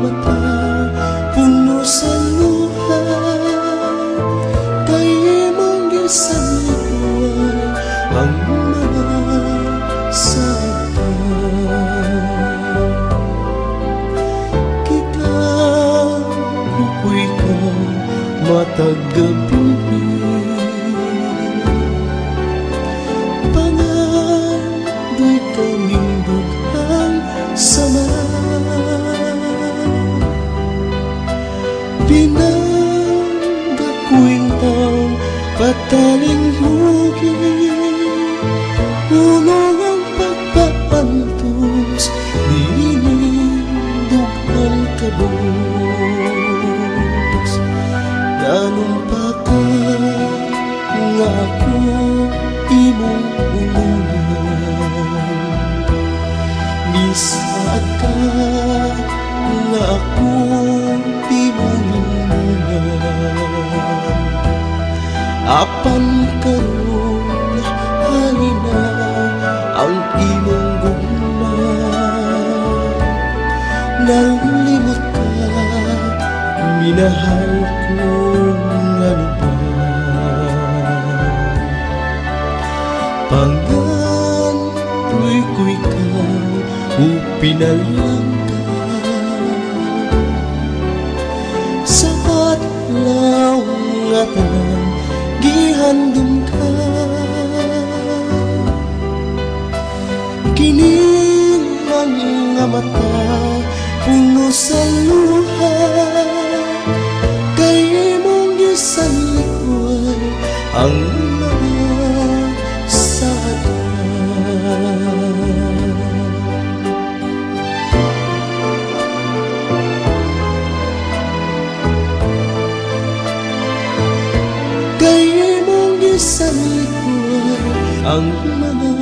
mata, puno sa luha, kay imong isang likuan ang mga saktan. Kita kukoy ka matag gabi, pangandoy kaming dughang sama. Pinagakwintang pataling hugi, unong ang pagpapantos, dinindughan kabos. Nanumpa ka nga ako imong unungan, nisaad ka nga ako imong unungan. Apan karon halina ang imong gugma, nalimot ka minahal ko nga lubang. Pangandoy ka o pinalang ka, sa adlaw nga tanan gihandom ka. Kining mga mata puno sa luha, kay imong isang likuan ang mga saktan. Kay imong isang likuan ang mga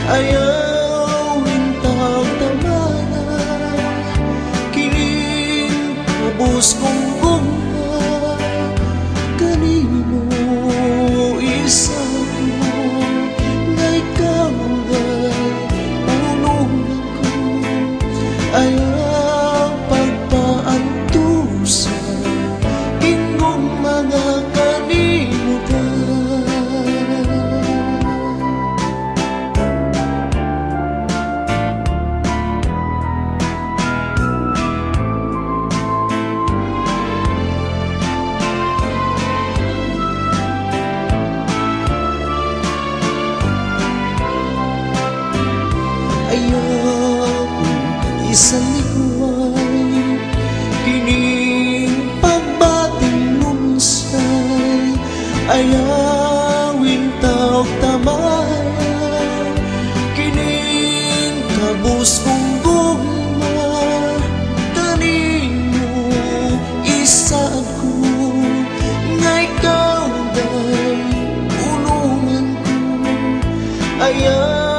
ayaw intang tamana, kining kabus kong bunga, kanimo isa mo, nga ikaw ay unungan ko. Ayaw pagpaantusan ingong mga kalimutan. Ayaw isang likuan, kining pagbating lunsay. Ayawin taog tamayan, kining kabus kong gugma, kanino isa ko, nga ikaw ay unungan ko. Ayaw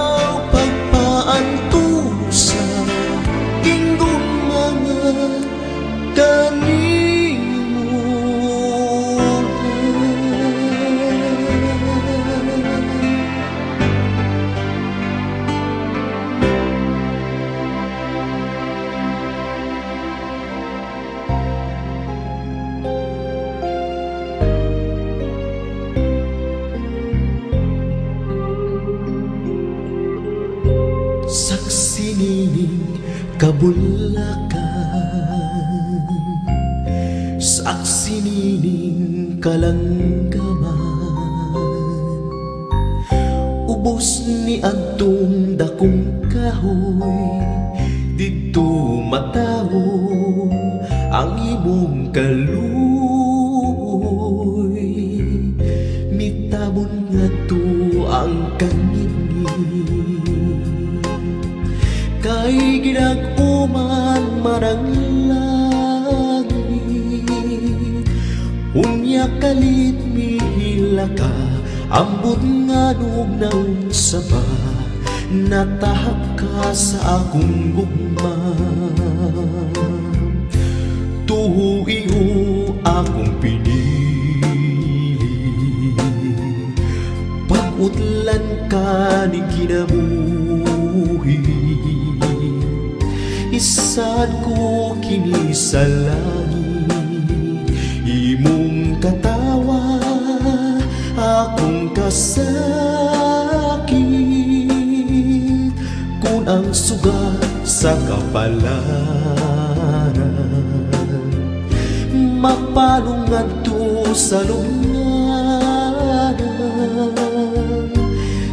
kabulakan sa sinining kalanggaman, ubos ni adtong dakong kahoy, dito matawo ang imong kaluoy. Mitabon nga to ang kangibni, kay ginag-uman marang langit. Unya kalit mihila ka, ambot nga nugnaon sa ba, natahak ka sa akong gugma. Tuhuiho akong pinili, pag-utlan ka ni kinabuhi. Isad ko kini sa langit, imong katawa akong kasakit. Kung ang suga sa kapalaran, mapalungan to sa lunganan.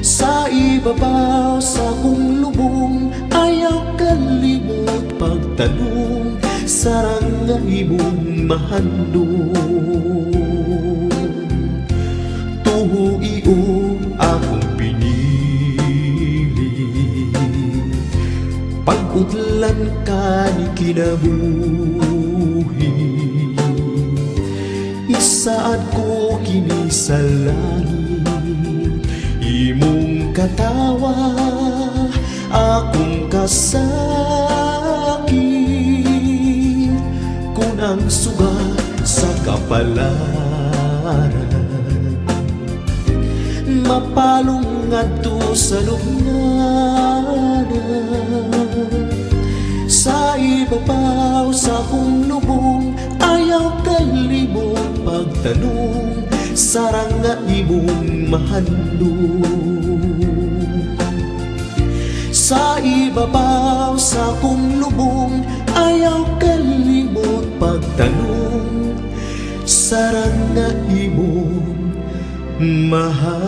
Sa ibabaw sa kong lubong, ayaw kalimot pagtanong, sarang nga imong mahandong. Tuhuio akong pinili, pag-utlan ka ni kinabuhi. Isaad ko kini sa langit, imong katawa akong kasakit. Kung ang suga sa kapalaran, mapalong ngadto sa lugnanan. Sa ibabaw sa kong lubong, ayaw kalimot pagtanong, sarang nga imong mahandong. Sa ibabaw sa kong lubong, ayaw kalimot pagtanong, sarang nga imong mahandong.